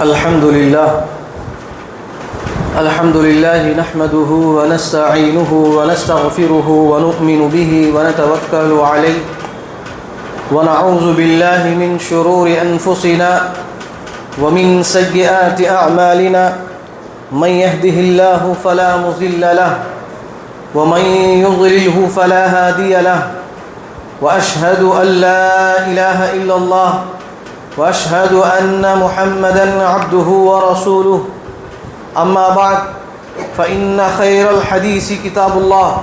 الحمد لله نحمده ونستعينه ونستغفره ونؤمن به ونتوكل عليه ونعوذ بالله من شرور أنفسنا ومن سيئات أعمالنا من يهده الله فلا مضل له ومن يضلله فلا هادي له وأشهد أن لا إله إلا الله وأشهد أن محمدًا عبده ورسوله أما بعد فإن خير الحديث كتاب الله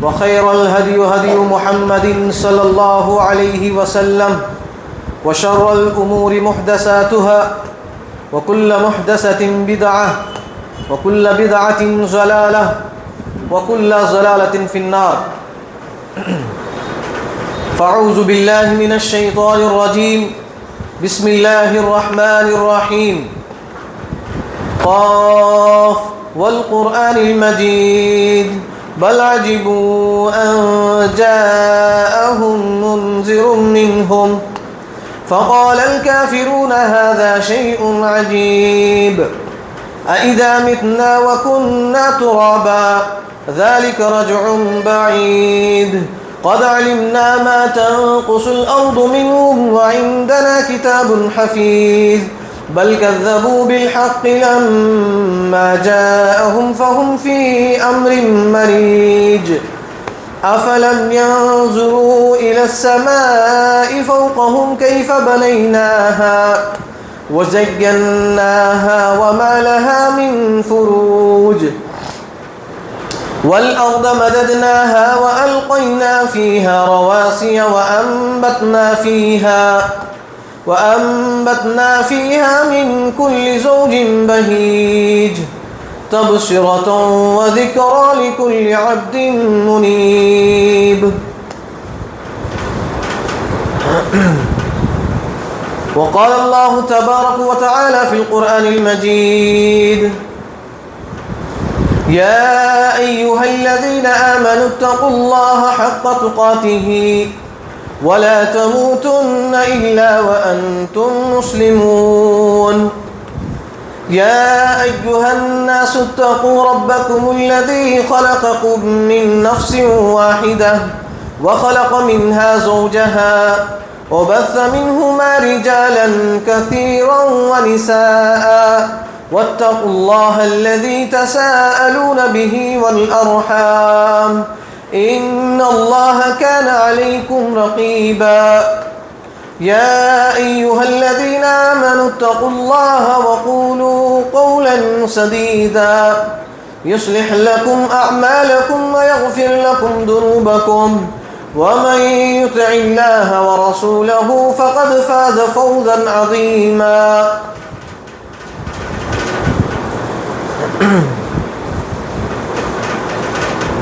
وخير الهدي هدي محمد صلى الله عليه وسلم وشر الأمور محدثاتها وكل محدثة بدعة وكل بدعة ضلالة وكل ضلالة في النار فأعوذ بالله من الشيطان الرجيم بسم الله الرحمن الرحيم قاف والقرآن المجيد بل عجبوا أن جاءهم منذر منهم فقال الكافرون هذا شيء عجيب أإذا متنا وكنا ترابا ذلك رجع بعيد قد علمنا ما تنقص الأرض منهم وعندنا كتاب حفيظ بل كذبوا بالحق لما جاءهم فهم في أمر مريج أفلم ينظروا إلى السماء فوقهم كيف بنيناها وزيناها وما لها من فروج والأرض مددناها وألقينا فيها رواسي وأنبتنا فيها من كل زوج بهيج تبصرة وذكرى لكل عبد منيب. وقال الله تبارك وتعالى في القرآن المجيد يا أيها الذين آمنوا اتقوا الله حق تقاته ولا تموتن إلا وأنتم مسلمون يا أيها الناس اتقوا ربكم الذي خلقكم من نفس واحدة وخلق منها زوجها وبث منهما رجالا كثيرا ونساء واتقوا الله الذي تساءلون به والأرحام إن الله كان عليكم رقيبا يا أيها الذين آمنوا اتقوا الله وقولوا قولا سديدا يصلح لكم أعمالكم ويغفر لكم ذنوبكم ومن يطع الله ورسوله فقد فاز فوزا عظيما.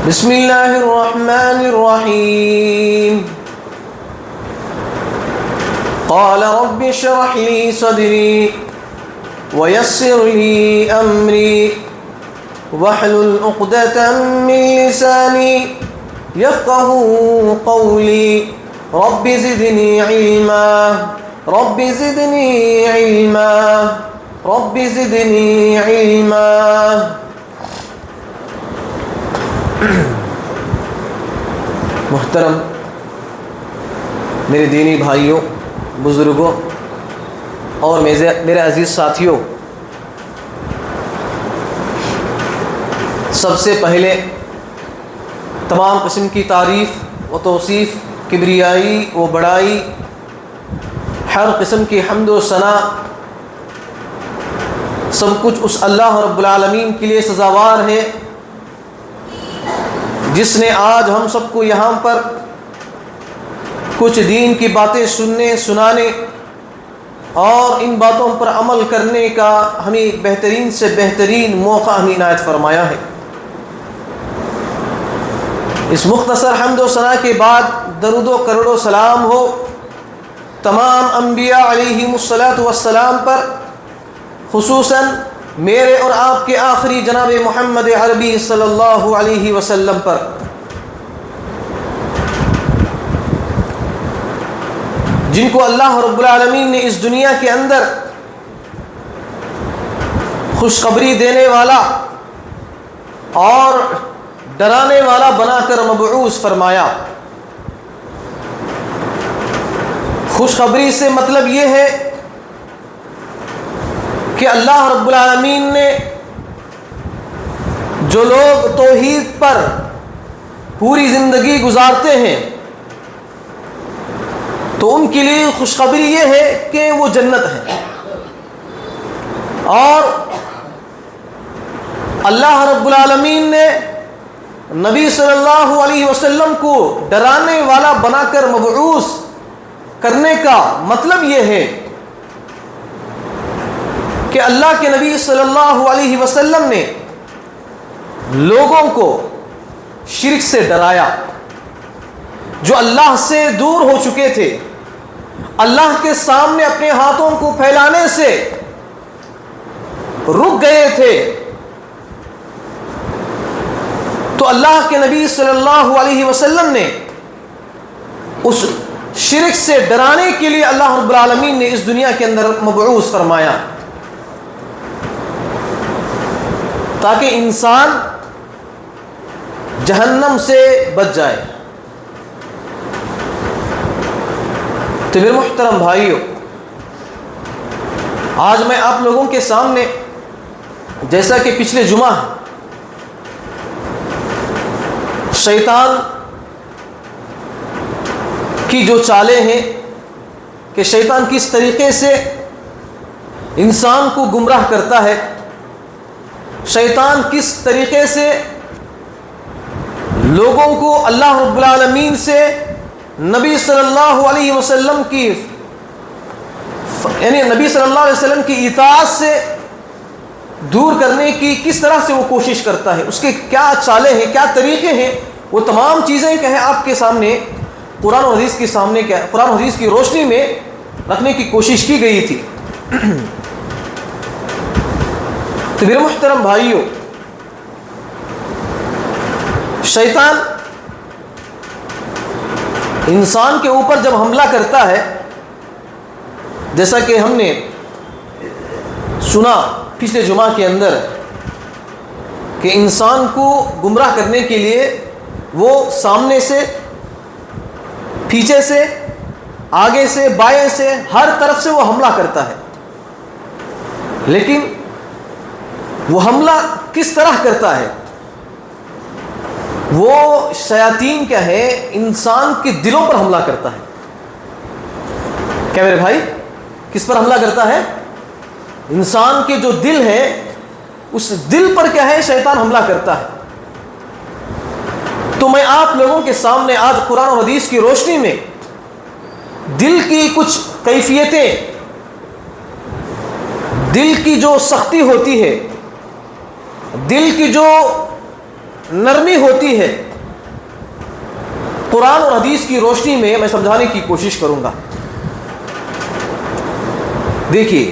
بسم الله الرحمن الرحيم قال رب اشرح لي صدري ويسر لي أمري واحلل عقدة من لساني يفقهوا قولي رب زدني علما رب زدني علما رب زدنی علما. محترم میرے دینی بھائیوں، بزرگوں اور میرے عزیز ساتھیوں، سب سے پہلے تمام قسم کی تعریف و توصیف، کبریائی و بڑائی، ہر قسم کی حمد و ثنا، سب کچھ اس اللہ رب العالمین کے لیے سزاوار ہے جس نے آج ہم سب کو یہاں پر کچھ دین کی باتیں سننے، سنانے اور ان باتوں پر عمل کرنے کا ہمیں بہترین سے بہترین موقع ہمیں عنایت فرمایا ہے. اس مختصر حمد و ثنا کے بعد درود و کروڑ و سلام ہو تمام انبیاء علیہم الصلاۃ والسلام پر، خصوصاً میرے اور آپ کے آخری جناب محمد عربی صلی اللہ علیہ وسلم پر. جن کو اللہ رب العالمین نے اس دنیا کے اندر خوشخبری دینے والا اور ڈرانے والا بنا کر مبعوث فرمایا۔ خوشخبری سے مطلب یہ ہے کہ اللہ رب العالمین نے جو لوگ توحید پر پوری زندگی گزارتے ہیں تو ان کے لیے خوشخبری یہ ہے کہ وہ جنت ہے، اور اللہ رب العالمین نے نبی صلی اللہ علیہ وسلم کو ڈرانے والا بنا کر مبعوث کرنے کا مطلب یہ ہے کہ اللہ کے نبی صلی اللہ علیہ وسلم نے لوگوں کو شرک سے ڈرایا، جو اللہ سے دور ہو چکے تھے، اللہ کے سامنے اپنے ہاتھوں کو پھیلانے سے رک گئے تھے، تو اللہ کے نبی صلی اللہ علیہ وسلم نے اس شرک سے ڈرانے کے لیے اللہ رب العالمین نے اس دنیا کے اندر مبعوث فرمایا، تاکہ انسان جہنم سے بچ جائے۔ تو میرے محترم بھائیوں، آج میں آپ لوگوں کے سامنے، جیسا کہ پچھلے جمعہ شیطان کی جو چالیں ہیں کہ شیطان کس طریقے سے انسان کو گمراہ کرتا ہے، شیطان کس طریقے سے لوگوں کو اللہ رب العالمین سے نبی صلی اللہ علیہ وسلم کی نبی صلی اللہ علیہ وسلم کی اطاعت سے دور کرنے کی کس طرح سے وہ کوشش کرتا ہے، اس کے کیا چالیں ہیں، کیا طریقے ہیں، وہ تمام چیزیں کہ ہیں آپ کے سامنے قرآن و حدیث کے سامنے قرآن و حدیث کی روشنی میں رکھنے کی کوشش کی گئی تھی۔ تو میرے محترم بھائیوں، شیطان انسان کے اوپر جب حملہ کرتا ہے، جیسا کہ ہم نے سنا پچھلے جمعہ کے اندر کہ انسان کو گمراہ کرنے کے لیے وہ سامنے سے، پیچھے سے، آگے سے، بائیں سے، ہر طرف سے وہ حملہ کرتا ہے، لیکن وہ حملہ کس طرح کرتا ہے؟ وہ شیاطین کیا ہے، انسان کے دلوں پر حملہ کرتا ہے۔ کیا میرے بھائی، کس پر حملہ کرتا ہے؟ انسان کے جو دل ہے، اس دل پر کیا ہے، شیطان حملہ کرتا ہے۔ تو میں آپ لوگوں کے سامنے آج قرآن و حدیث کی روشنی میں دل کی کچھ کیفیتیں، دل کی جو سختی ہوتی ہے، دل کی جو نرمی ہوتی ہے، قرآن اور حدیث کی روشنی میں میں سمجھانے کی کوشش کروں گا۔ دیکھیے،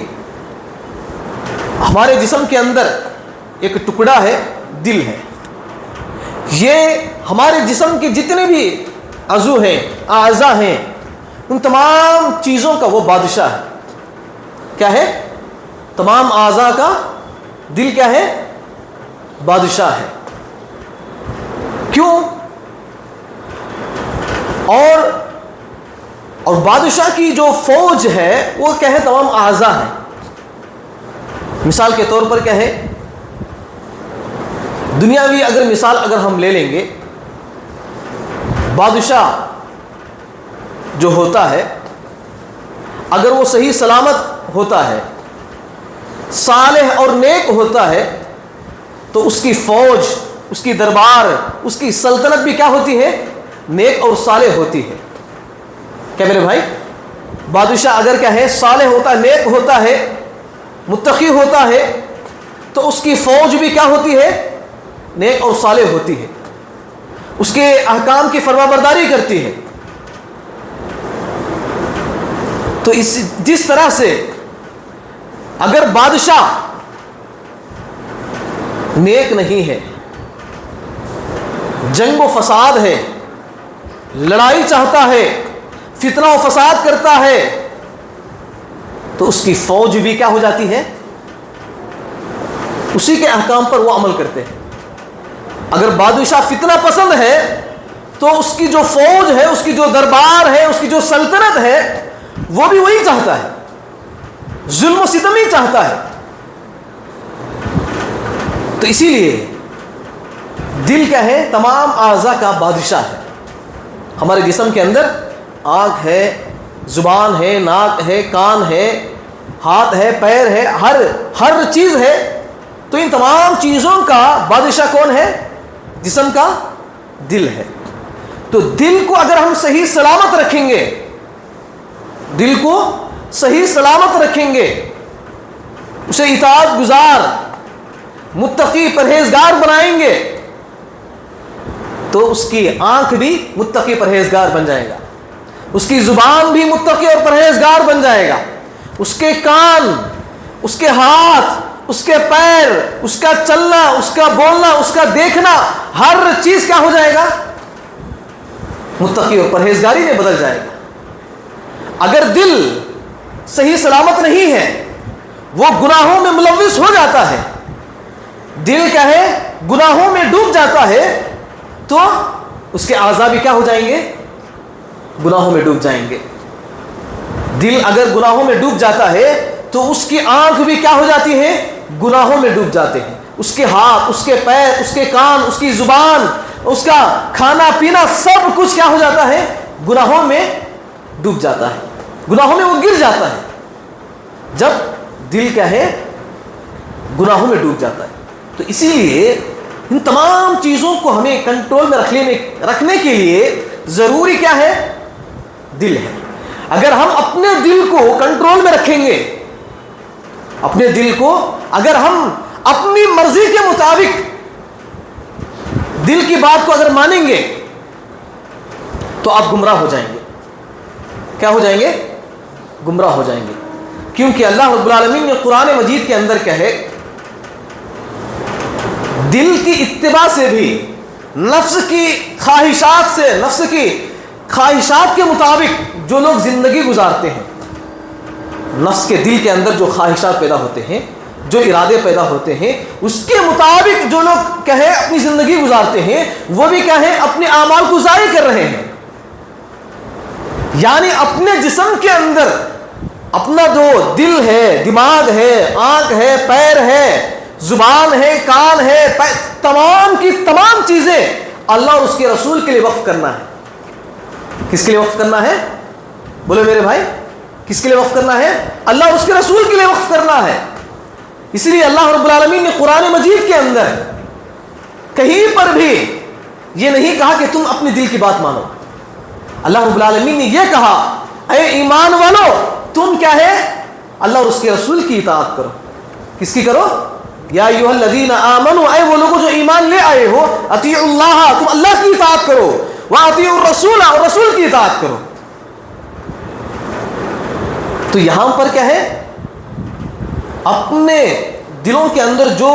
ہمارے جسم کے اندر ایک ٹکڑا ہے، دل ہے۔ یہ ہمارے جسم کے جتنے بھی عضو ہیں، اعضاء ہیں، ان تمام چیزوں کا وہ بادشاہ ہے۔ کیا ہے؟ تمام اعضاء کا دل کیا ہے؟ بادشاہ ہے۔ کیوں؟ اور بادشاہ کی جو فوج ہے وہ کیا ہے؟ تمام اعضاء ہیں۔ مثال کے طور پر کیا ہے؟ دنیاوی اگر مثال اگر ہم لے لیں گے، بادشاہ جو ہوتا ہے اگر وہ صحیح سلامت ہوتا ہے، صالح اور نیک ہوتا ہے، تو اس کی فوج، اس کی دربار، اس کی سلطنت بھی کیا ہوتی ہے؟ نیک اور صالح ہوتی ہے۔ کیا میرے بھائی؟ بادشاہ اگر کیا ہے؟ صالح ہوتا ہے، نیک ہوتا ہے، متقی ہوتا ہے، تو اس کی فوج بھی کیا ہوتی ہے؟ نیک اور صالح ہوتی ہے، اس کے احکام کی فرما برداری کرتی ہے۔ تو جس طرح سے اگر بادشاہ نیک نہیں ہے، جنگ و فساد ہے، لڑائی چاہتا ہے، فتنہ و فساد کرتا ہے، تو اس کی فوج بھی کیا ہو جاتی ہے؟ اسی کے احکام پر وہ عمل کرتے ہیں. اگر بادشاہ فتنہ پسند ہے تو اس کی جو فوج ہے، اس کی جو دربار ہے، اس کی جو سلطنت ہے، وہ بھی وہی چاہتا ہے، ظلم و ستم ہی چاہتا ہے. تو اسی لیے دل کیا ہے؟ تمام اعضاء کا بادشاہ ہے. ہمارے جسم کے اندر آنکھ ہے، زبان ہے، ناک ہے، کان ہے، ہاتھ ہے، پیر ہے، ہر چیز ہے. تو ان تمام چیزوں کا بادشاہ کون ہے؟ جسم کا دل ہے. تو دل کو اگر ہم صحیح سلامت رکھیں گے، دل کو صحیح سلامت رکھیں گے، اسے اطاعت گزار، متقی پرہیزگار بنائیں گے، تو اس کی آنکھ بھی متقی پرہیزگار بن جائے گا، اس کی زبان بھی متقی اور پرہیزگار بن جائے گا، اس کے کان، اس کے ہاتھ، اس کے پیر، اس کا چلنا، اس کا بولنا، اس کا دیکھنا، ہر چیز کیا ہو جائے گا؟ متقی اور پرہیزگاری میں بدل جائے گا. اگر دل صحیح سلامت نہیں ہے، وہ گناہوں میں ملوث ہو جاتا ہے، دل کیا ہے؟ گناہوں میں ڈوب جاتا ہے، تو اس کے اعضاء بھی کیا ہو جائیں گے؟ گناہوں میں ڈوب جائیں گے. دل اگر گناہوں میں ڈوب جاتا ہے تو اس کی آنکھ بھی کیا ہو جاتی ہے؟ گناہوں میں ڈوب جاتے ہیں. اس کے ہاتھ، اس کے پیر، اس کے کان، اس کی زبان، اس کا کھانا پینا، سب کچھ کیا ہو جاتا ہے؟ گناہوں میں ڈوب جاتا ہے، گناہوں میں وہ گر جاتا ہے جب دل کیا ہے؟ گناہوں میں ڈوب جاتا ہے. تو اسی لیے ان تمام چیزوں کو ہمیں کنٹرول میں رکھنے کے لیے ضروری کیا ہے؟ دل ہے. اگر ہم اپنے دل کو کنٹرول میں رکھیں گے، اپنے دل کو اگر ہم اپنی مرضی کے مطابق دل کی بات کو اگر مانیں گے تو آپ گمراہ ہو جائیں گے. کیا ہو جائیں گے؟ گمراہ ہو جائیں گے. کیونکہ اللہ رب العالمین نے قرآن مجید کے اندر کہے دل کی اتباع سے بھی، نفس کی خواہشات سے، نفس کی خواہشات کے مطابق جو لوگ زندگی گزارتے ہیں، نفس کے دل کے اندر جو خواہشات پیدا ہوتے ہیں، جو ارادے پیدا ہوتے ہیں، اس کے مطابق جو لوگ کہے اپنی زندگی گزارتے ہیں، وہ بھی کہے اپنے اعمال کو ضائع کر رہے ہیں. یعنی اپنے جسم کے اندر اپنا جو دل ہے، دماغ ہے، آنکھ ہے، پیر ہے، زبان ہے، کان ہے، تمام کی تمام چیزیں اللہ اور اس کے رسول کے لیے وقف کرنا ہے. کس کے لیے وقف کرنا ہے؟ بولے میرے بھائی، کس کے لیے وقف کرنا ہے؟ اللہ اور اس کے رسول کے لیے وقف کرنا ہے. اس لیے اللہ رب العالمین نے قرآن مجید کے اندر کہیں پر بھی یہ نہیں کہا کہ تم اپنے دل کی بات مانو. اللہ رب العالمین نے یہ کہا اے ایمان والو، تم کیا ہے؟ اللہ اور اس کے رسول کی اطاعت کرو. کس کی کرو؟ یا ایھا الذین آمنوا، اے وہ لوگ جو ایمان لے آئے ہو، اطیعوا اللہ، تم اللہ کی اطاعت کرو، واطیعوا الرسول، اور رسول کی اطاعت کرو. تو یہاں پر کیا ہے؟ اپنے دلوں کے اندر جو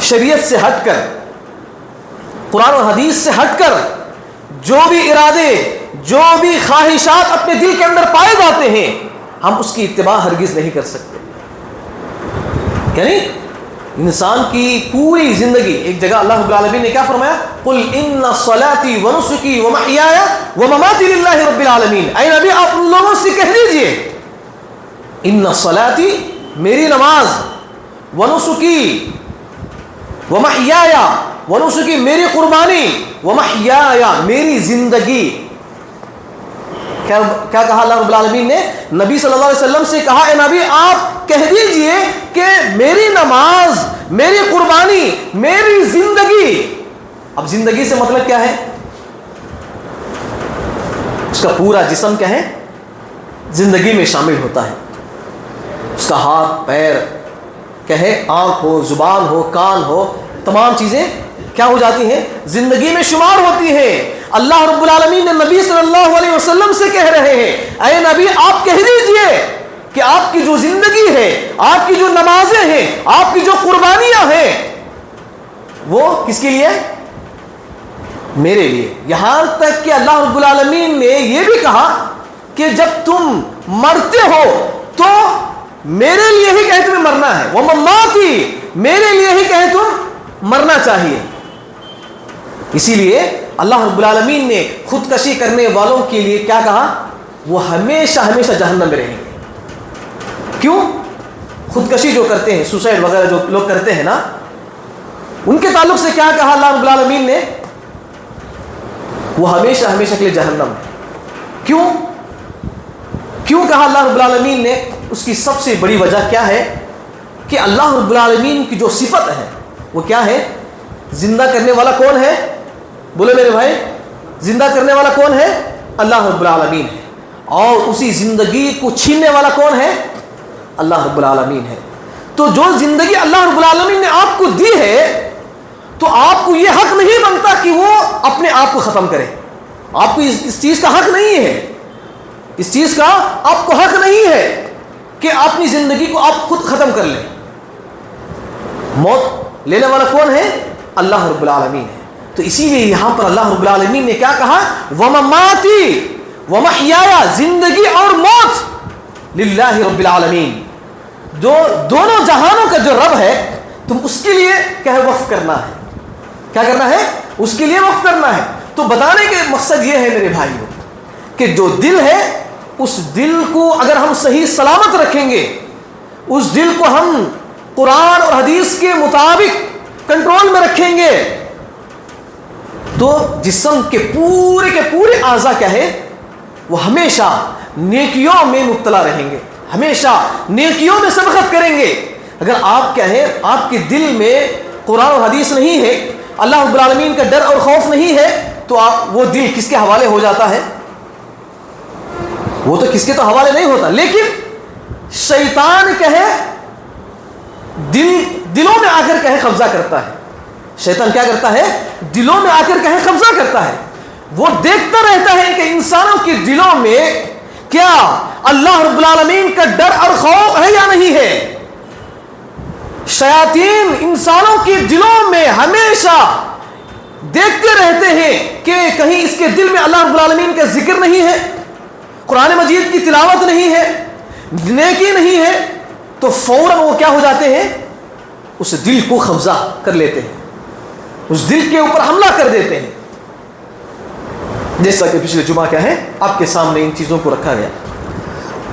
شریعت سے ہٹ کر، قرآن و حدیث سے ہٹ کر جو بھی ارادے، جو بھی خواہشات اپنے دل کے اندر پائے جاتے ہیں، ہم اس کی اتباع ہرگز نہیں کر سکتے. یعنی انسان کی پوری زندگی، ایک جگہ اللہ رب العالمین نے کیا فرمایا؟ قل ان صلاتی ونسکی ومحیایا ومماتی للہ رب العالمین. اے نبی آپ ان لوگوں سے کہہ دیجئے ان صلاتی، میری نماز، ونسکی ومحیایا، ونسکی میری قربانی، ومحیایا میری زندگی. کیا کہا اللہ رب العالمین نے؟ نبی صلی اللہ علیہ وسلم سے کہا اے نبی آپ کہہ دیجئے کہ میری نماز، میری قربانی، میری زندگی. اب زندگی سے مطلب کیا ہے؟ اس کا پورا جسم کیا ہے؟ زندگی میں شامل ہوتا ہے. اس کا ہاتھ، پیر، کہے آنکھ ہو، زبان ہو، کان ہو، تمام چیزیں کیا ہو جاتی ہیں؟ زندگی میں شمار ہوتی ہیں. اللہ رب العالمین نے نبی صلی اللہ علیہ وسلم سے کہہ رہے ہیں اے نبی آپ کہہ دیجئے کہ آپ کی جو زندگی ہے، آپ کی جو نمازیں ہیں، آپ کی جو قربانیاں ہیں، وہ کس کے لیے؟ میرے لیے. یہاں تک کہ اللہ رب العالمین نے یہ بھی کہا کہ جب تم مرتے ہو تو میرے لیے ہی کہیں تمہیں مرنا ہے، وَمَمَّاتِي، میرے لیے ہی کہیں تم مرنا چاہیے. اسی لیے اللہ رب العالمین نے خودکشی کرنے والوں کے لیے کیا کہا؟ وہ ہمیشہ ہمیشہ جہنم میں رہیں گے. کیوں؟ خودکشی جو کرتے ہیں، سوسائڈ وغیرہ جو لوگ کرتے ہیں نا، ان کے تعلق سے کیا کہا اللہ رب العالمین نے؟ وہ ہمیشہ ہمیشہ کے لیے جہنم ہے. کیوں کہا اللہ رب العالمین نے؟ اس کی سب سے بڑی وجہ کیا ہے کہ اللہ رب العالمین کی جو صفت ہے وہ کیا ہے؟ زندہ کرنے والا کون ہے؟ بولے میرے بھائی، زندہ کرنے والا کون ہے؟ اللہ رب العالمین ہے. اور اسی زندگی کو چھیننے والا کون ہے؟ اللہ رب العالمین ہے. تو جو زندگی اللہ رب العالمین نے آپ کو دی ہے، تو آپ کو یہ حق نہیں بنتا کہ وہ اپنے آپ کو ختم کرے. آپ کو اس چیز کا حق نہیں ہے. اس چیز کا آپ کو حق نہیں ہے کہ اپنی زندگی کو آپ خود ختم کر لیں. موت لینے والا کون ہے؟ اللہ رب العالمین ہے. تو اسی لیے یہاں پر اللہ رب العالمین نے کیا کہا؟ وَمَمَّاتِي وَمَحْيَايَ، زندگی اور موت للہ رب العالمین، جو دونوں جہانوں کا جو رب ہے، تم اس کے لیے کیا ہے؟ وقف کرنا ہے. کیا کرنا ہے؟ اس کے لیے وقف کرنا ہے. تو بتانے کے مقصد یہ ہے میرے بھائیوں کہ جو دل ہے، اس دل کو اگر ہم صحیح سلامت رکھیں گے، اس دل کو ہم قرآن اور حدیث کے مطابق کنٹرول میں رکھیں گے، تو جسم کے پورے اعضاء کیا ہے؟ وہ ہمیشہ نیکیوں میں مبتلا رہیں گے، ہمیشہ نیکیوں میں سبقت کریں گے. اگر آپ کیا ہے، آپ کے دل میں قرآن اور حدیث نہیں ہے، اللہ رب العالمین کا ڈر اور خوف نہیں ہے، تو وہ دل کس کے حوالے ہو جاتا ہے؟ وہ تو کس کے تو حوالے نہیں ہوتا. لیکن شیطان کہے دلوں میں آ کر کہے قبضہ کرتا ہے. شیطان کیا کرتا ہے؟ دلوں میں آ کر کہے قبضہ کرتا ہے. وہ دیکھتا رہتا ہے کہ انسانوں کے دلوں میں کیا اللہ رب العالمین کا ڈر اور خوف ہے یا نہیں ہے. شیاطین انسانوں کے دلوں میں ہمیشہ دیکھتے رہتے ہیں کہ کہیں اس کے دل میں اللہ رب العالمین کا ذکر نہیں ہے، قرآن مجید کی تلاوت نہیں ہے، نیکی نہیں ہے، تو فوراً وہ کیا ہو جاتے ہیں؟ اس دل کو قبضہ کر لیتے ہیں، اس دل کے اوپر حملہ کر دیتے ہیں. جیسا کہ پچھلے جمعہ کیا ہے آپ کے سامنے ان چیزوں کو رکھا گیا.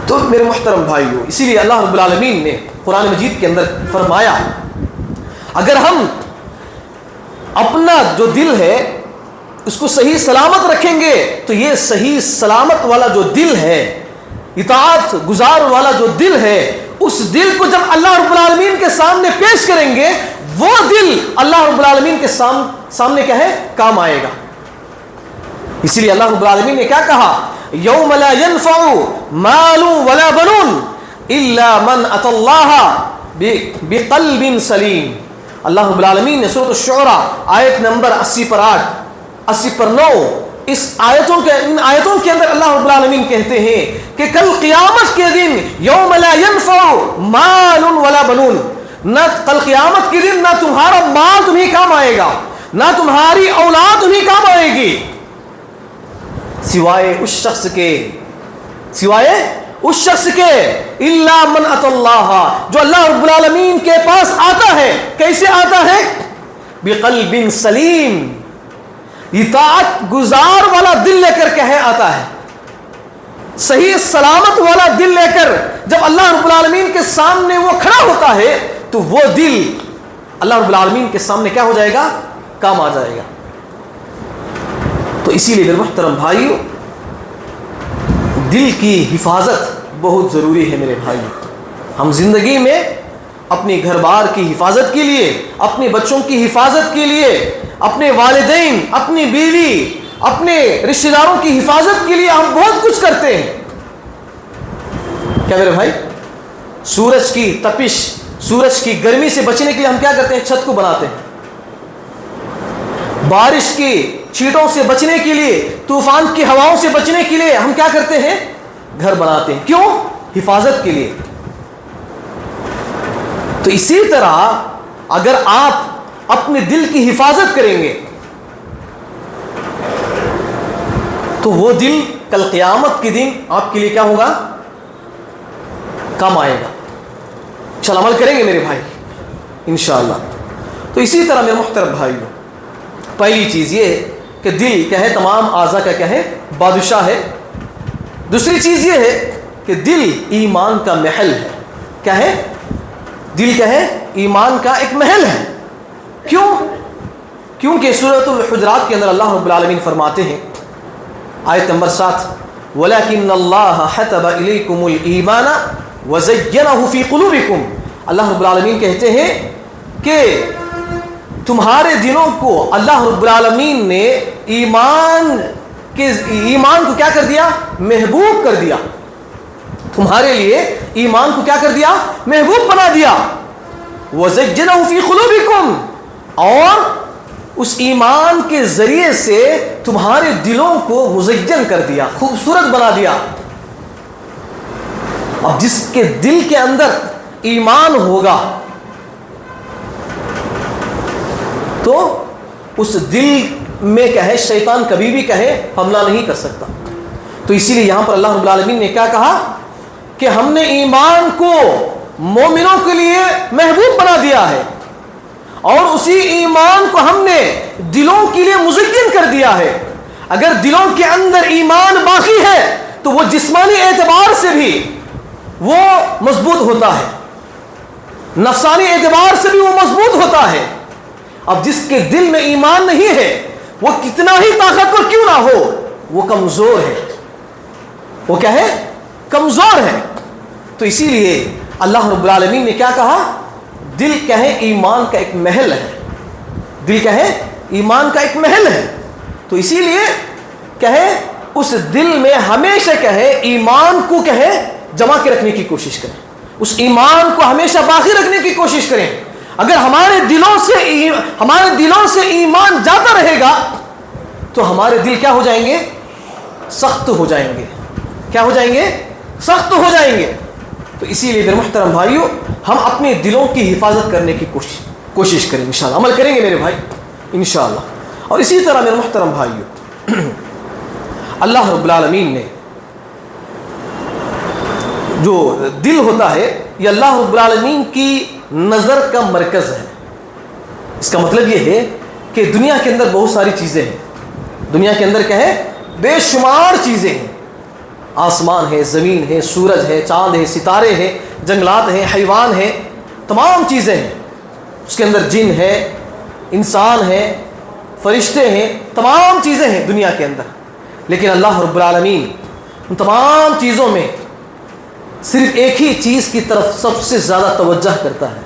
تو میرے محترم بھائیو، اسی لیے اللہ رب العالمین نے قرآن مجید کے اندر فرمایا اگر ہم اپنا جو دل ہے اس کو صحیح سلامت رکھیں گے، تو یہ صحیح سلامت والا جو دل ہے، اطاعت گزار والا جو دل ہے، اس دل کو جب اللہ رب العالمین کے سامنے پیش کریں گے، وہ دل اللہ رب العالمین کے سامنے کیا ہے؟ کام آئے گا. اسی لیے اللہ رب العالمین نے کیا کہا؟ یوم لا ينفع مال ولا بنون الا من اتى الله بقلب سلیم. اللہ رب العالمین نے سورۃ الشعراء آیت نمبر 80 پر 8 80 پر 9 ان آیتوں کے اندر اللہ رب العالمین کہتے ہیں کہ کل قیامت کے دن یوم لا ينفع مال ولا بنون، نہ کل قیامت کے دن نہ تمہارا مال تمہیں کام آئے گا، نہ تمہاری اولاد تمہیں کام آئے گی، سوائے اس شخص کے الا من اتى اللہ، جو اللہ رب العالمین کے پاس آتا ہے. کیسے آتا ہے؟ بقلب سلیم، اطاعت گزار والا دل لے کر کہے آتا ہے، صحیح سلامت والا دل لے کر جب اللہ رب العالمین کے سامنے وہ کھڑا ہوتا ہے، تو وہ دل اللہ رب العالمین کے سامنے کیا ہو جائے گا؟ کام آ جائے گا. تو اسی لیے میرے محترم بھائیو، دل کی حفاظت بہت ضروری ہے میرے بھائی. ہم زندگی میں اپنی گھر بار کی حفاظت کے لیے، اپنے بچوں کی حفاظت کے لیے، اپنے والدین، اپنی بیوی، اپنے رشتہ داروں کی حفاظت کے لیے ہم بہت کچھ کرتے ہیں. کیا میرے بھائی؟ سورج کی تپش، سورج کی گرمی سے بچنے کے لیے ہم کیا کرتے ہیں؟ چھت کو بناتے ہیں. بارش کی چھینٹوں سے بچنے کے لیے، طوفان کی ہواؤں سے بچنے کے لیے ہم کیا کرتے ہیں؟ گھر بناتے ہیں. کیوں؟ حفاظت کے لیے. تو اسی طرح اگر آپ اپنے دل کی حفاظت کریں گے تو وہ دل کل قیامت کے دن آپ کے لیے کیا ہوگا؟ کام آئے گا. انشاءاللہ عمل کریں گے میرے بھائی انشاءاللہ. تو اسی طرح میرے محترم بھائیوں، پہلی چیز یہ ہے کہ دل کیا ہے تمام اعضاء کا کیا ہے بادشاہ ہے. دوسری چیز یہ ہے کہ دل ایمان کا محل ہے. کیا ہے؟ دل کیا ہے؟ ایمان کا ایک محل ہے. کیوں؟ کیونکہ سورۃ الحجرات کے اندر اللہ رب العالمین فرماتے ہیں آیت نمبر 7 وَلَكِنَّ اللَّهَ حَتَبَ إِلَيْكُمُ الْإِيمَانَ وَزَيَّنَهُ فِي قُلُوبِكُمْ. اللہ رب العالمین کہتے ہیں کہ تمہارے دلوں کو اللہ رب العالمین نے ایمان کو کیا کر دیا؟ محبوب کر دیا. تمہارے لیے ایمان کو کیا کر دیا؟ محبوب بنا دیا. وَزَيَّنَهُ فِي قُلُوبِكُمْ، اور اس ایمان کے ذریعے سے تمہارے دلوں کو مزین کر دیا، خوبصورت بنا دیا. اب جس کے دل کے اندر ایمان ہوگا تو اس دل میں کیا ہے شیطان کبھی بھی کہے حملہ نہیں کر سکتا. تو اسی لیے یہاں پر اللہ رب العالمین نے کیا کہا کہ ہم نے ایمان کو مومنوں کے لیے محبوب بنا دیا ہے، اور اسی ایمان کو ہم نے دلوں کے لیے مزین کر دیا ہے. اگر دلوں کے اندر ایمان باقی ہے تو وہ جسمانی اعتبار سے بھی وہ مضبوط ہوتا ہے، نفسانی اعتبار سے بھی وہ مضبوط ہوتا ہے. اب جس کے دل میں ایمان نہیں ہے وہ کتنا ہی طاقتور کیوں نہ ہو وہ کمزور ہے. وہ کیا ہے؟ کمزور ہے. تو اسی لیے اللہ رب العالمین نے کیا کہا؟ دل کیا ہے ایمان کا ایک محل ہے. دل کیا ہے؟ ایمان کا ایک محل ہے. تو اسی لیے کیا ہے اس دل میں ہمیشہ کیا ہے ایمان کو کیا ہے جمع کے رکھنے کی کوشش کریں، اس ایمان کو ہمیشہ باقی رکھنے کی کوشش کریں. اگر ہمارے دلوں سے ایمان جاتا رہے گا تو ہمارے دل کیا ہو جائیں گے؟ سخت ہو جائیں گے. کیا ہو جائیں گے؟ سخت ہو جائیں گے. تو اسی لیے میرے محترم بھائیوں ہم اپنے دلوں کی حفاظت کرنے کی کوشش کریں. انشاءاللہ عمل کریں گے میرے بھائی انشاءاللہ. اور اسی طرح میرے محترم بھائیوں اللہ رب العالمین نے جو دل ہوتا ہے یہ اللہ رب العالمین کی نظر کا مرکز ہے. اس کا مطلب یہ ہے کہ دنیا کے اندر بہت ساری چیزیں ہیں. دنیا کے اندر کیا ہے؟ بے شمار چیزیں ہیں. آسمان ہے، زمین ہے، سورج ہے، چاند ہے، ستارے ہیں، جنگلات ہیں، حیوان ہیں، تمام چیزیں ہیں. اس کے اندر جن ہے، انسان ہے، فرشتے ہیں، تمام چیزیں ہیں دنیا کے اندر. لیکن اللہ رب العالمین ان تمام چیزوں میں صرف ایک ہی چیز کی طرف سب سے زیادہ توجہ کرتا ہے،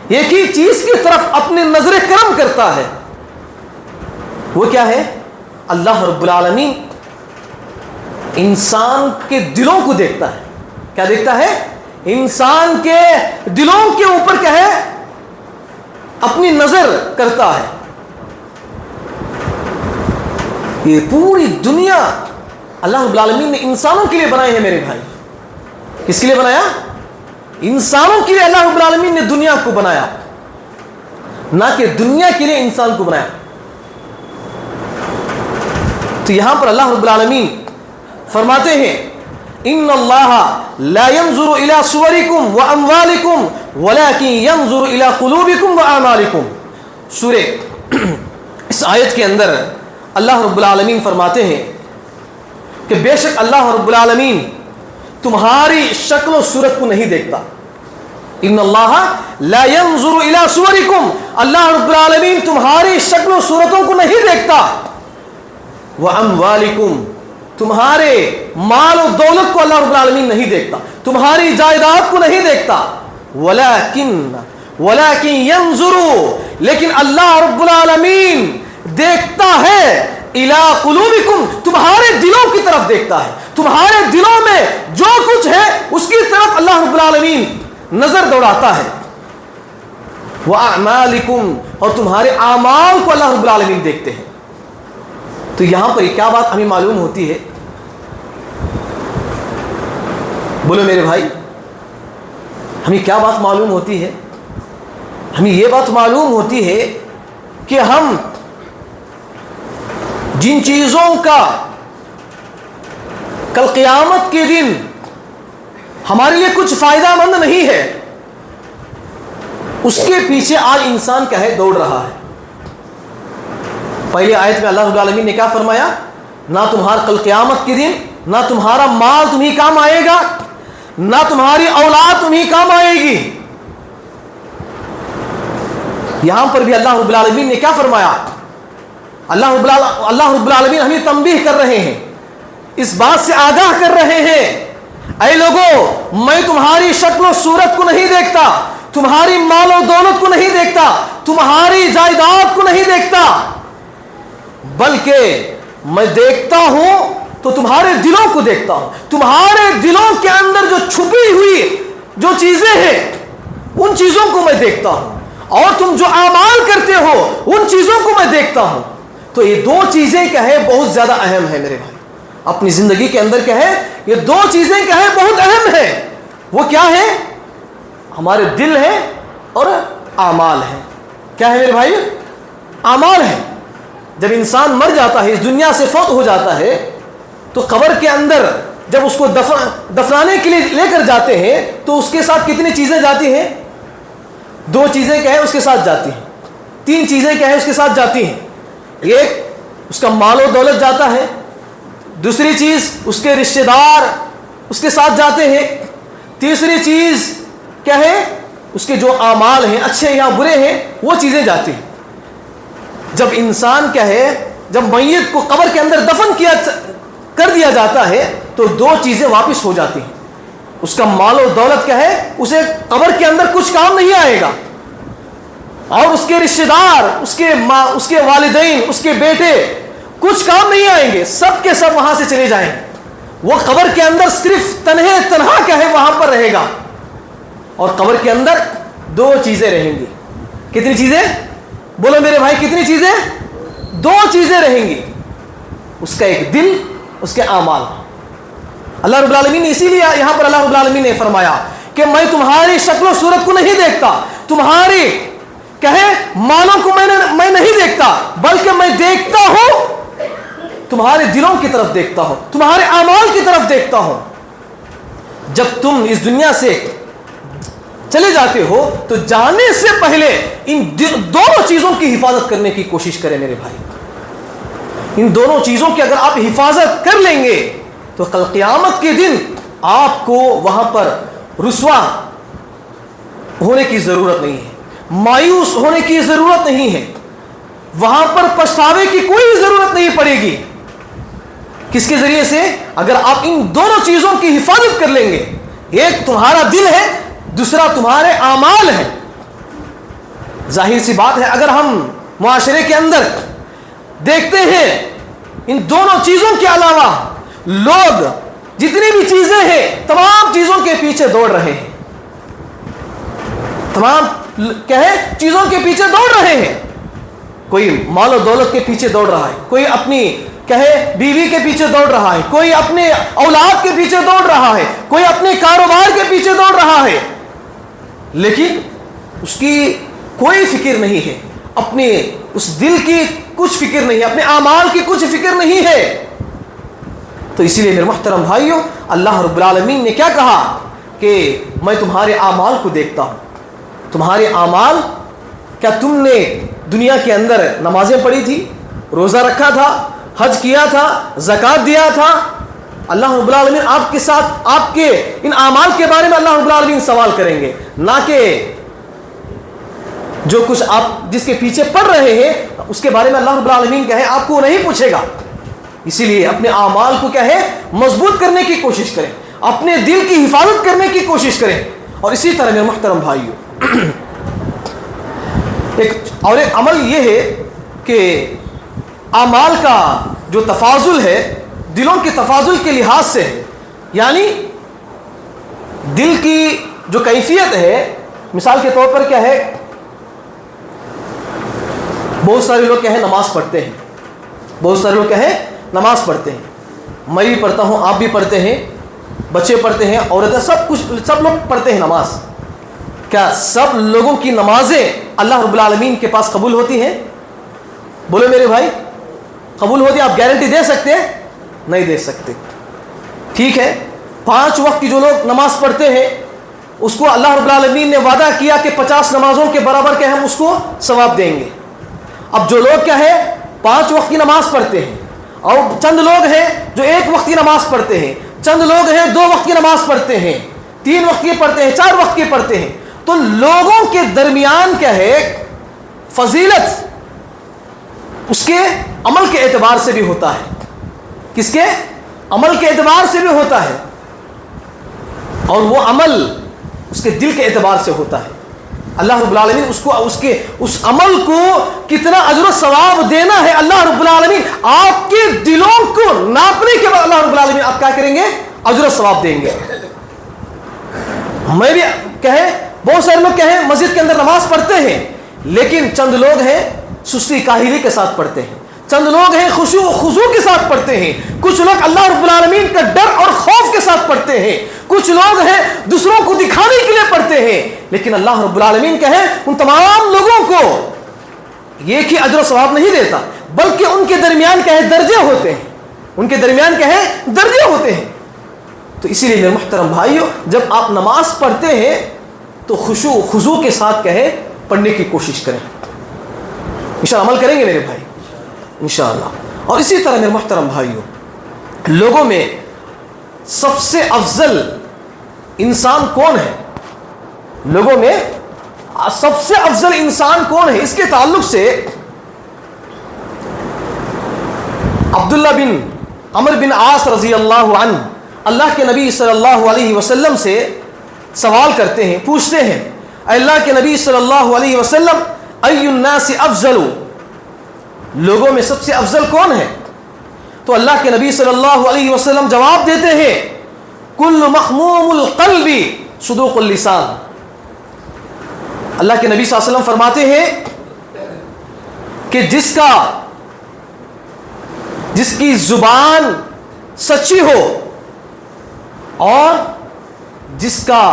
ایک ہی چیز کی طرف اپنے نظر کرم کرتا ہے. وہ کیا ہے؟ اللہ رب العالمین انسان کے دلوں کو دیکھتا ہے. کیا دیکھتا ہے؟ انسان کے دلوں کے اوپر کیا ہے اپنی نظر کرتا ہے. یہ پوری دنیا اللہ رب العالمین نے انسانوں کے لیے بنائے ہیں میرے بھائی. کس کے لیے بنایا؟ انسانوں کے لیے اللہ رب العالمین نے دنیا کو بنایا، نہ کہ دنیا کے لیے انسان کو بنایا. تو یہاں پر اللہ رب العالمین فرماتے ہیں ان اللہ لا ينظر الى صورکم واموالکم ولكن ينظر الى قلوبکم واعمالکم. سورہ اس آیت کے اندر اللہ رب العالمین فرماتے ہیں کہ بے شک اللہ رب العالمین تمہاری شکل و صورت کو نہیں دیکھتا. ان اللہ لا ينظر الى صورکم، اللہ رب العالمین تمہاری شکل و صورتوں کو نہیں دیکھتا. واموالکم، تمہارے مال و دولت کو اللہ رب العالمین نہیں دیکھتا، تمہاری جائیداد کو نہیں دیکھتا. ولكن ينظر، لیکن اللہ رب العالمین دیکھتا ہے الى قلوبکم، تمہارے دلوں کی طرف دیکھتا ہے. تمہارے دلوں میں جو کچھ ہے اس کی طرف اللہ رب العالمین نظر دوڑاتا ہے. واعمالکم، اور تمہارے اعمال کو اللہ رب العالمین دیکھتے ہیں. تو یہاں پر کیا بات ہمیں معلوم ہوتی ہے؟ بولو میرے بھائی، ہمیں کیا بات معلوم ہوتی ہے؟ ہمیں یہ بات معلوم ہوتی ہے کہ ہم جن چیزوں کا کل قیامت کے دن ہمارے لیے کچھ فائدہ مند نہیں ہے، اس کے پیچھے آج انسان کیا ہے دوڑ رہا ہے. پہلی آیت میں اللہ رب العالمین نے کیا فرمایا؟ نہ تمہارا کل قیامت کے دن نہ تمہارا مال تمہیں کام آئے گا، نہ تمہاری اولاد تمہیں کام آئے گی. یہاں پر بھی اللہ رب العالمین نے کیا فرمایا؟ اللہ رب العالمین ہمیں تنبیہ کر رہے ہیں، اس بات سے آگاہ کر رہے ہیں، اے لوگو میں تمہاری شکل و صورت کو نہیں دیکھتا، تمہاری مال و دولت کو نہیں دیکھتا، تمہاری جائیداد کو نہیں دیکھتا، بلکہ میں دیکھتا ہوں تو تمہارے دلوں کو دیکھتا ہوں. تمہارے دلوں کے اندر جو چھپی ہوئی جو چیزیں ہیں ان چیزوں کو میں دیکھتا ہوں، اور تم جو اعمال کرتے ہو ان چیزوں کو میں دیکھتا ہوں. تو یہ دو چیزیں کیا ہے بہت زیادہ اہم ہے میرے بھائی. اپنی زندگی کے اندر کیا ہے یہ دو چیزیں کیا ہے بہت اہم ہے. وہ کیا ہے؟ ہمارے دل ہے اور اعمال ہے. کیا ہے میرے بھائی؟ اعمال ہے. جب انسان مر جاتا ہے، اس دنیا سے فوت ہو جاتا ہے، تو قبر کے اندر جب اس کو دفنانے کے لیے لے کر جاتے ہیں تو اس کے ساتھ کتنی چیزیں جاتی ہیں؟ دو چیزیں کیا ہے اس کے ساتھ جاتی ہیں. تین چیزیں کیا ہے اس کے ساتھ جاتی ہیں. ایک اس کا مال و دولت جاتا ہے، دوسری چیز اس کے رشتہ دار اس کے ساتھ جاتے ہیں، تیسری چیز کیا ہے اس کے جو اعمال ہیں اچھے یا برے ہیں وہ چیزیں جاتی ہیں. جب انسان کیا ہے جب میت کو قبر کے اندر دفن کر دیا جاتا ہے تو دو چیزیں واپس ہو جاتی ہیں. اس کا مال و دولت کیا ہے اسے قبر کے اندر کچھ کام نہیں آئے گا، اور اس کے رشتہ دار اس کے والدین اس کے بیٹے کچھ کام نہیں آئیں گے، سب کے سب وہاں سے چلے جائیں گے. وہ قبر کے اندر صرف تنہا کیا ہے وہاں پر رہے گا. اور قبر کے اندر دو چیزیں رہیں گی. کتنی چیزیں؟ بولو میرے بھائی کتنی چیزیں؟ دو چیزیں رہیں گی. اس کا ایک دل، اس کے اعمال. اللہ رب العالمین نے اسی لیے یہاں پر اللہ رب العالمین نے فرمایا کہ میں تمہاری شکل و صورت کو نہیں دیکھتا، تمہاری کہے مالوں کو میں نہیں دیکھتا، بلکہ میں دیکھتا ہوں تمہارے دلوں کی طرف دیکھتا ہوں، تمہارے اعمال کی طرف دیکھتا ہوں. جب تم اس دنیا سے چلے جاتے ہو تو جانے سے پہلے ان دونوں چیزوں کی حفاظت کرنے کی کوشش کریں میرے بھائی. ان دونوں چیزوں کی اگر آپ حفاظت کر لیں گے تو کل قیامت کے دن آپ کو وہاں پر رسوا ہونے کی ضرورت نہیں ہے، مایوس ہونے کی ضرورت نہیں ہے، وہاں پر پچھتاوے کی کوئی ضرورت نہیں پڑے گی. کس کے ذریعے سے؟ اگر آپ ان دونوں چیزوں کی حفاظت کر لیں گے. ایک تمہارا دل ہے، دوسرا تمہارے اعمال ہے. ظاہر سی بات ہے اگر ہم معاشرے کے اندر دیکھتے ہیں ان دونوں چیزوں کے علاوہ لوگ جتنی بھی چیزیں ہیں تمام چیزوں کے پیچھے دوڑ رہے ہیں، تمام چیزوں کے پیچھے دوڑ رہے ہیں. کوئی مال و دولت کے پیچھے دوڑ رہا ہے، کوئی اپنی بیوی کے پیچھے دوڑ رہا ہے، کوئی اپنے اولاد کے پیچھے دوڑ رہا ہے، کوئی اپنے کاروبار کے پیچھے دوڑ رہا ہے، لیکن اس کی کوئی فکر نہیں ہے، اپنے اس دل کی کچھ فکر نہیں ہے، اپنے اعمال کی کچھ فکر نہیں ہے. تو اسی لیے میرے محترم بھائیوں اللہ رب العالمین نے کیا کہا کہ میں تمہارے اعمال کو دیکھتا ہوں. تمہارے اعمال، کیا تم نے دنیا کے اندر نمازیں پڑھی تھی، روزہ رکھا تھا، حج کیا تھا، زکوٰۃ دیا تھا؟ اللہ رب العالمین آپ کے ساتھ آپ کے ان اعمال کے بارے میں اللہ رب العالمین سوال کریں گے، نہ کہ جو کچھ آپ جس کے پیچھے پڑ رہے ہیں اس کے بارے میں اللہ رب العالمین کیا ہے آپ کو نہیں پوچھے گا. اسی لیے اپنے اعمال کو کیا ہے مضبوط کرنے کی کوشش کریں، اپنے دل کی حفاظت کرنے کی کوشش کریں. اور اسی طرح میرے محترم بھائیوں ایک عمل یہ ہے کہ اعمال کا جو تفاضل ہے دلوں کے تفاضل کے لحاظ سے ہے. یعنی دل کی جو کیفیت ہے، مثال کے طور پر کیا ہے بہت سارے لوگ کیا ہے نماز پڑھتے ہیں، بہت سارے لوگ کیا ہے نماز پڑھتے ہیں. میں بھی پڑھتا ہوں، آپ بھی پڑھتے ہیں، بچے پڑھتے ہیں، عورتیں سب لوگ پڑھتے ہیں نماز. کیا سب لوگوں کی نمازیں اللہ رب العالمین کے پاس قبول ہوتی ہیں؟ بولو میرے بھائی قبول ہوتی؟ آپ گارنٹی دے سکتے ہیں؟ نہیں دے سکتے. ٹھیک ہے 5 وقت کی جو لوگ نماز پڑھتے ہیں اس کو اللہ رب العالمین نے وعدہ کیا کہ 50 نمازوں کے برابر کے ہم اس کو ثواب دیں گے. اب جو لوگ کیا ہے 5 وقت کی نماز پڑھتے ہیں، اور چند لوگ ہیں جو 1 وقت کی نماز پڑھتے ہیں، چند لوگ ہیں 2 وقت کی نماز پڑھتے ہیں، 3 وقت کی پڑھتے ہیں، 4 وقت کی پڑھتے ہیں، تو لوگوں کے درمیان کیا ہے فضیلت اس کے عمل کے اعتبار سے بھی ہوتا ہے. کس کے؟ عمل کے اعتبار سے بھی ہوتا ہے، اور وہ عمل اس کے دل کے اعتبار سے ہوتا ہے. اللہ رب العالمین اس عمل کو کتنا اجر و ثواب دینا ہے، اللہ رب العالمین آپ کے دلوں کو ناپنے کے بعد اللہ رب العالمین آپ کیا کریں گے؟ اجر و ثواب دیں گے. میں بھی کہیں بہت سارے لوگ کہیں مسجد کے اندر نماز پڑھتے ہیں، لیکن چند لوگ ہیں سستی کاہلی کے ساتھ پڑھتے ہیں، چند لوگ ہیں خشوع و خضوع کے ساتھ پڑھتے ہیں، کچھ لوگ اللہ رب العالمین کا ڈر اور خوف کے ساتھ پڑھتے ہیں، کچھ لوگ ہیں دوسروں کو دکھانے کے لیے پڑھتے ہیں. لیکن اللہ رب العالمین کہے ان تمام لوگوں کو ایک ہی اجر و ثواب نہیں دیتا، بلکہ ان کے درمیان کہے درجے ہوتے ہیں، ان کے درمیان کہے درجے ہوتے ہیں. تو اسی لیے میرے محترم بھائیو، جب آپ نماز پڑھتے ہیں تو خشوع و خضوع کے ساتھ کہے پڑھنے کی کوشش کریں. انشاءاللہ عمل کریں گے میرے بھائی انشاءاللہ. اور اسی طرح میرے محترم بھائیو، لوگوں میں سب سے افضل انسان کون ہے؟ لوگوں میں سب سے افضل انسان کون ہے؟ اس کے تعلق سے عبداللہ بن عمر بن عاص رضی اللہ عنہ اللہ کے نبی صلی اللہ علیہ وسلم سے سوال کرتے ہیں، پوچھتے ہیں اے اللہ کے نبی صلی اللہ علیہ وسلم ای الناس افضل، لوگوں میں سب سے افضل کون ہے؟ تو اللہ کے نبی صلی اللہ علیہ وسلم جواب دیتے ہیں کل مخموم القلب صدوق اللسان. اللہ کے نبی صلی اللہ علیہ وسلم فرماتے ہیں کہ جس کی زبان سچی ہو اور جس کا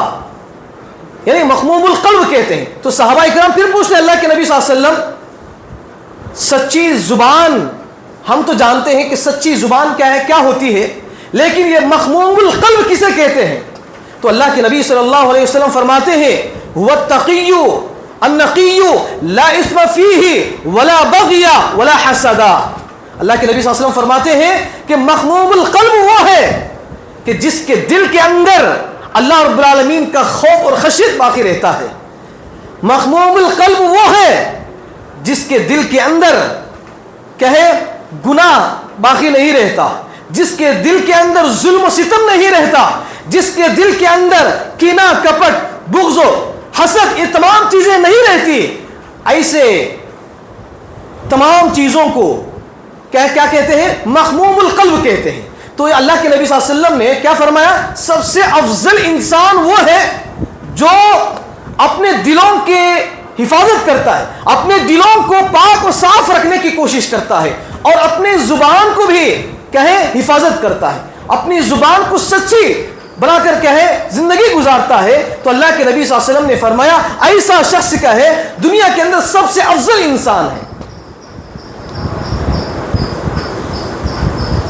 یعنی مخموم القلب کہتے ہیں. تو صحابہ اکرام پھر پوچھتے ہیں اللہ کے نبی صلی اللہ علیہ وسلم سچی زبان، ہم تو جانتے ہیں کہ سچی زبان کیا ہے، کیا ہوتی ہے، لیکن یہ مخموم القلب کسے کہتے ہیں؟ تو اللہ کے نبی صلی اللہ علیہ وسلم فرماتے ہیں هو التقی النقی لا اثم فیہ ولا بغی ولا حسد. اللہ کے نبی صلی اللہ علیہ وسلم فرماتے ہیں کہ مخموم القلب وہ ہے کہ جس کے دل کے اندر اللہ رب العالمین کا خوف اور خشیت باقی رہتا ہے. مخموم القلب وہ ہے جس کے دل کے اندر کہے گناہ باقی نہیں رہتا، جس کے دل کے اندر ظلم و ستم نہیں رہتا، جس کے دل کے اندر کینہ کپٹ بغض و حسد یہ تمام چیزیں نہیں رہتی. ایسے تمام چیزوں کو کیا کہتے ہیں؟ مخموم القلب کہتے ہیں. تو اللہ کے نبی صلی اللہ علیہ وسلم نے کیا فرمایا؟ سب سے افضل انسان وہ ہے جو اپنے دلوں کے حفاظت کرتا ہے، اپنے دلوں کو پاک و صاف رکھنے کی کوشش کرتا ہے، اور اپنی زبان کو بھی کہیں حفاظت کرتا ہے، اپنی زبان کو سچی بنا کر کہے زندگی گزارتا ہے. تو اللہ کے نبی صلی اللہ علیہ وسلم نے فرمایا ایسا شخص کہے دنیا کے اندر سب سے افضل انسان ہے.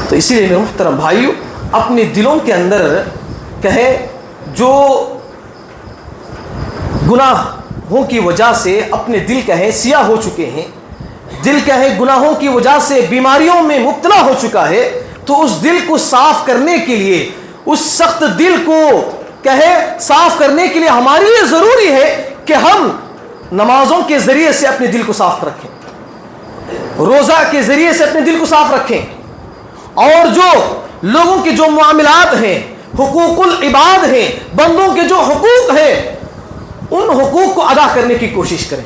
تو اسی لیے میرے محترم بھائیو، اپنے دلوں کے اندر کہے جو گناہوں کی وجہ سے اپنے دل کہے سیاہ ہو چکے ہیں، دل کہے گناہوں کی وجہ سے بیماریوں میں مبتلا ہو چکا ہے، تو اس دل کو صاف کرنے کے لیے، اس سخت دل کو کہے صاف کرنے کے لیے ہمارے لیے ضروری ہے کہ ہم نمازوں کے ذریعے سے اپنے دل کو صاف رکھیں، روزہ کے ذریعے سے اپنے دل کو صاف رکھیں، اور جو لوگوں کے جو معاملات ہیں، حقوق العباد ہیں، بندوں کے جو حقوق ہیں، ان حقوق کو ادا کرنے کی کوشش کریں.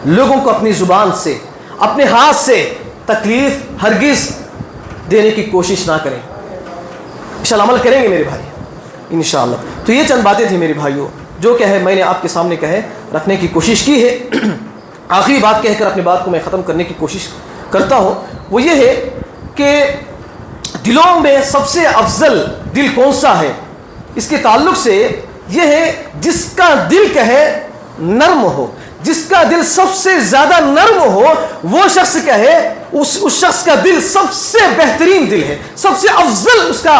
لوگوں کو اپنی زبان سے، اپنے ہاتھ سے تکلیف ہرگز دینے کی کوشش نہ کریں. انشاءاللہ عمل کریں گے میرے بھائی انشاءاللہ. تو یہ چند باتیں تھیں میرے بھائیوں جو کہ ہے میں نے آپ کے سامنے کہے رکھنے کی کوشش کی ہے. آخری بات کہہ کر اپنی بات کو میں ختم کرنے کی کوشش کرتا ہوں، وہ یہ ہے کہ دلوں میں سب سے افضل دل کون سا ہے؟ اس کے تعلق سے یہ ہے جس کا دل کہے نرم ہو، جس کا دل سب سے زیادہ نرم ہو، وہ شخص کہے اس شخص کا دل سب سے بہترین دل ہے، سب سے افضل اس کا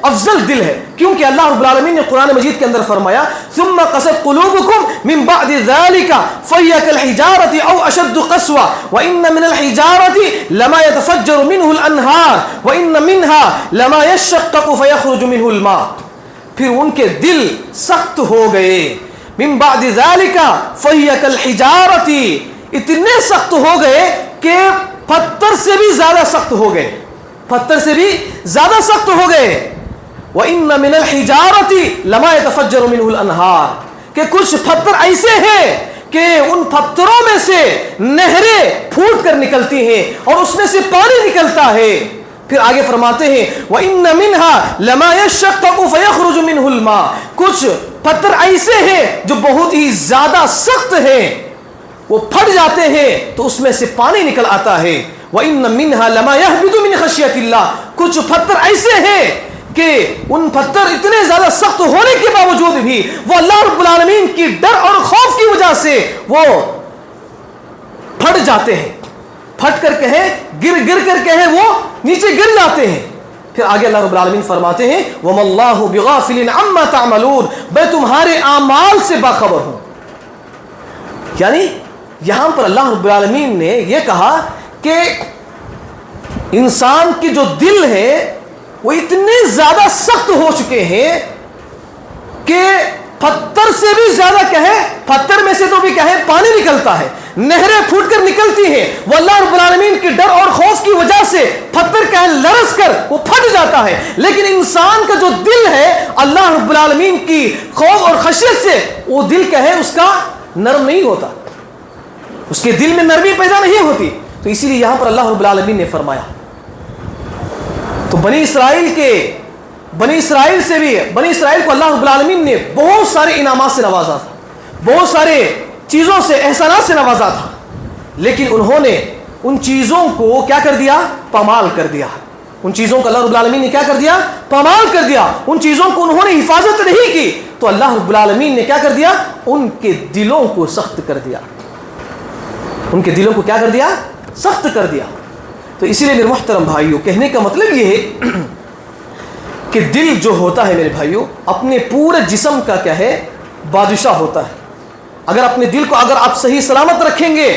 افضل دل ہے، کیونکہ اللہ رب العالمین نے قرآن مجید کے اندر فرمایا ثم قست قلوبکم من بعد ذلك فهي كالحجارة او اشد قسوة وان من الحجارة لما يتفجر منه الانهار وان منها لما يشقق فيخرج منه الماء. پھر ان کے دل سخت ہو گئے، من بعد ذلك فهي كالحجارة، اتنے سخت ہو گئے کہ پتھر سے بھی زیادہ سخت ہو گئے، پتھر سے بھی زیادہ سخت ہو گئے. وَإِنَّ مِنَ الْحِجَارَةِ لَمَا يَتَفَجَّرُ مِنْهُ الْأَنْهَارِ، کہ کچھ پتھر ایسے ہیں کہ ان پتھروں میں سے نہریں پھوٹ کر نکلتی ہیں اور اس میں سے پانی نکلتا ہے. پھر آگے فرماتے ہیں وَإِنَّ مِنْهَا لَمَا يَشَّقَّقُ فَيَخْرُجُ مِنْهُ الْمَاءُ، کچھ پتھر ایسے ہیں جو بہت ہی زیادہ سخت ہیں، وہ پھٹ جاتے ہیں تو اس میں سے پانی نکل آتا ہے. وَإِنَّ مِنْهَا لَمَا يَهْبِطُ مِنْ خَشْيَةِ اللَّهِ، کچھ پتھر ایسے ہیں کہ ان پتھر اتنے زیادہ سخت ہونے کے باوجود بھی وہ اللہ رب العالمین کی ڈر اور خوف کی وجہ سے وہ پھٹ جاتے ہیں، پھٹ کر کہیں گر کر کہیں وہ نیچے گر جاتے ہیں. پھر آگے اللہ رب العالمین فرماتے ہیں وَمَا اللَّهُ بِغَافِلٍ عَمَّا تَعْمَلُونَ، میں تمہارے اعمال سے باخبر ہوں. یعنی یہاں پر اللہ رب العالمین نے یہ کہا کہ انسان کے جو دل ہے وہ اتنے زیادہ سخت ہو چکے ہیں کہ پتھر سے بھی زیادہ کہیں، پتھر میں سے تو بھی کہیں پانی نکلتا ہے، نہریں پھوٹ کر نکلتی ہیں. وہ اللہ رب العالمین کے ڈر اور خوف کی وجہ سے پتھر کہیں لرز کر وہ پھٹ جاتا ہے. لیکن انسان کا جو دل ہے اللہ رب العالمین کی خوف اور خشیت سے وہ دل کہیں اس کا نرم نہیں ہوتا، اس کے دل میں نرمی پیدا نہیں ہوتی. تو اسی لیے یہاں پر اللہ رب العالمین نے فرمایا تو بنی اسرائیل سے بھی بنی اسرائیل کو اللہ رب العالمین نے بہت سارے انعامات سے نوازا تھا، بہت سارے چیزوں سے احسانات سے نوازا تھا، لیکن انہوں نے ان چیزوں کو کیا کر دیا؟ پامال کر دیا. ان چیزوں کو اللہ رب العالمین نے کیا کر دیا؟ پامال کر دیا. ان چیزوں کو انہوں نے حفاظت نہیں کی تو اللہ رب العالمین نے کیا کر دیا؟ ان کے دلوں کو سخت کر دیا. ان کے دلوں کو کیا کر دیا؟ سخت کر دیا. تو اسی لیے میرے محترم بھائیوں، کہنے کا مطلب یہ ہے کہ دل جو ہوتا ہے میرے بھائیوں اپنے پورے جسم کا کیا ہے؟ بادشاہ ہوتا ہے. اگر اپنے دل کو اگر آپ صحیح سلامت رکھیں گے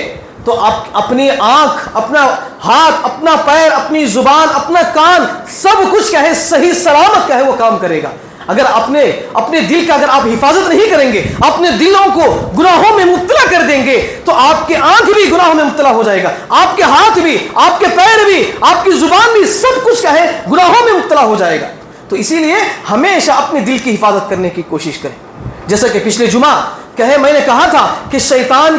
تو آپ اپنی آنکھ، اپنا ہاتھ، اپنا پیر، اپنی زبان، اپنا کان، سب کچھ کیا ہے صحیح سلامت کیا ہے وہ کام کرے گا. اگر اپنے دل کا اگر آپ حفاظت نہیں کریں گے، اپنے دلوں کو گناہوں میں مبتلا کر دیں گے تو آپ کے آنکھ بھی گناہوں میں مبتلا ہو جائے گا، آپ کے ہاتھ بھی، آپ کے پیر بھی، آپ کی زبان بھی، سب کچھ کیا ہے گناہوں میں مبتلا ہو جائے گا. تو اسی لیے ہمیشہ اپنے دل کی حفاظت کرنے کی کوشش کریں. جیسا کہ پچھلے جمعہ میں نے کہا تھا کہ شیطان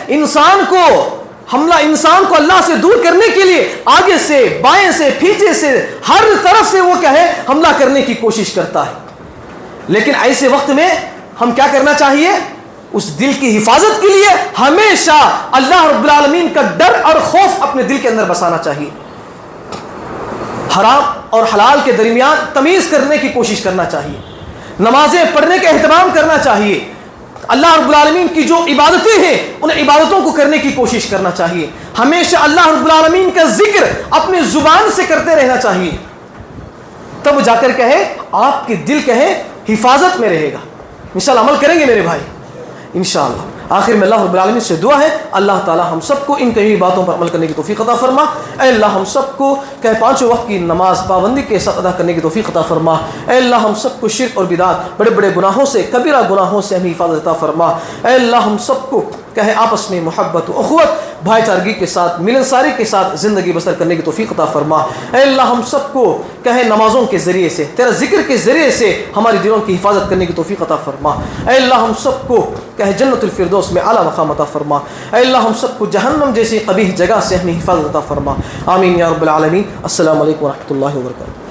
انسان کو اللہ سے دور کرنے کے لیے آگے سے، بائیں سے، پیچھے سے، ہر طرف سے وہ حملہ کرنے کی کوشش کرتا ہے. لیکن ایسے وقت میں ہم کیا کرنا چاہیے؟ اس دل کی حفاظت کے لیے ہمیشہ اللہ رب العالمین کا ڈر اور خوف اپنے دل کے اندر بسانا چاہیے. حرام اور حلال کے درمیان تمیز کرنے کی کوشش کرنا چاہیے. نمازیں پڑھنے کا اہتمام کرنا چاہیے. اللہ رب العالمین کی جو عبادتیں ہیں ان عبادتوں کو کرنے کی کوشش کرنا چاہیے. ہمیشہ اللہ رب العالمین کا ذکر اپنی زبان سے کرتے رہنا چاہیے. تب جا کر آپ کے دل حفاظت میں رہے گا. انشاءاللہ عمل کریں گے میرے بھائی انشاءاللہ. آخر میں اللہ رب العالمین سے دعا ہے اللہ تعالی ہم سب کو ان کئی باتوں پر عمل کرنے کی توفیق عطا فرما. اے اللہ ہم سب کو پانچوں وقت کی نماز پابندی کے ساتھ ادا کرنے کی توفیق عطا فرما. اے اللہ ہم سب کو شرک اور بدعت، بڑے بڑے گناہوں سے، کبیرہ گناہوں سے ہمیں حفاظت عطا فرما. اے اللہ ہم سب کو آپس میں محبت و اخوت، بھائی چارگی کے ساتھ، ملنساری کے ساتھ زندگی بسر کرنے کی توفیق عطا فرما. اے اللہ ہم سب کو نمازوں کے ذریعے سے، تیرا ذکر کے ذریعے سے ہماری دلوں کی حفاظت کرنے کی توفیق عطا فرما. اے اللہ ہم سب کو جنت الفردوس میں اعلیٰ مقام عطا فرما. اے اللہ ہم سب کو جہنم جیسی قبیح جگہ سے ہمیں حفاظت عطا فرما. آمین یا رب العالمین. السلام علیکم ورحمۃ اللہ وبرکاتہ.